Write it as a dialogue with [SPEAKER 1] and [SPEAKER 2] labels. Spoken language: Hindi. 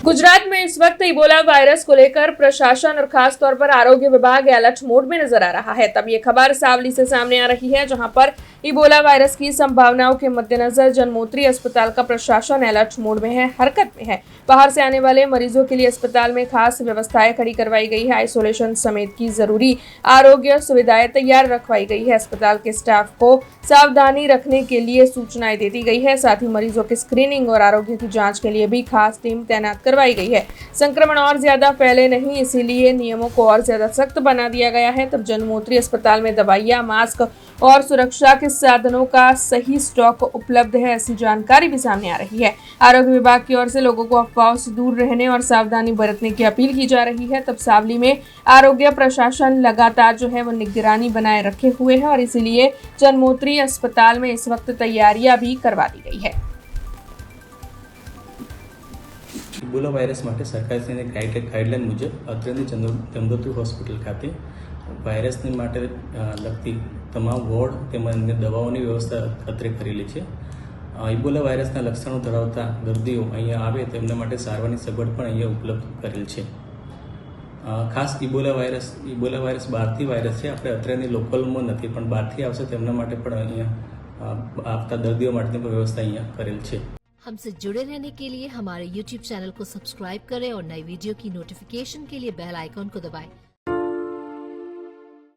[SPEAKER 1] गुजरात में इस वक्त इबोला वायरस को लेकर प्रशासन और खास तौर पर आरोग्य विभाग अलर्ट मोड में नजर आ रहा है। तब ये खबर सावली से सामने आ रही है, जहां पर इबोला वायरस की संभावनाओं के मद्देनजर जनमोत्री अस्पताल का प्रशासन अलर्ट मोड में है, हरकत में है। बाहर से आने वाले मरीजों के लिए अस्पताल में खास व्यवस्थाएं खड़ी करवाई गई है। आइसोलेशन समेत की जरूरी आरोग्य सुविधाएं तैयार रखवाई गई है। अस्पताल के स्टाफ को सावधानी रखने के लिए सूचनाएं दे दी गई है। साथ ही मरीजों की स्क्रीनिंग और आरोग्य की जांच के लिए भी खास टीम तैनात करवाई गई है। संक्रमण और ज्यादा फैले नहीं, इसीलिए नियमों को और ज्यादा सख्त बना दिया गया है। तब जनमोत्री अस्पताल में दवाइयां, मास्क और सुरक्षा के साधनों का सही स्टॉक उपलब्ध है, ऐसी जानकारी भी सामने आ रही है। आरोग्य विभाग की ओर से लोगों को अफवाहों से दूर रहने और सावधानी बरतने की अपील की जा रही है। तब सावली में आरोग्य प्रशासन लगातार जो है वो निगरानी बनाए रखे हुए है और इसीलिए जनमोत्री अस्पताल में इस वक्त तैयारियां भी करवा दी गई है।
[SPEAKER 2] ઇબોલા વાયરસ માટે સરકારની ગાઈડલાઈન મુજબ અત્રેની જમદોત્રી હોસ્પિટલ ખાતે વાયરસની માટે લગતી તમામ વોર્ડ તેમજ અન્ય દવાઓની વ્યવસ્થા અત્રે કરેલી છે। ઇબોલા વાયરસના લક્ષણો ધરાવતા દર્દીઓ અહીંયા આવે તેમના માટે સારવારની સગવડ પણ અહીંયા ઉપલબ્ધ કરેલ છે। ખાસ ઇબોલા વાયરસ બહારથી વાયરસ છે, આપણે અત્રેની લોકલમાં નથી પણ બહારથી આવશે તેમના માટે પણ અહીંયા આવતા દર્દીઓ માટેની પણ વ્યવસ્થા અહીંયા કરેલ છે।
[SPEAKER 3] हमसे जुड़े रहने के लिए हमारे YouTube चैनल को सब्सक्राइब करें और नई वीडियो की नोटिफिकेशन के लिए बेल आइकॉन को दबाएं।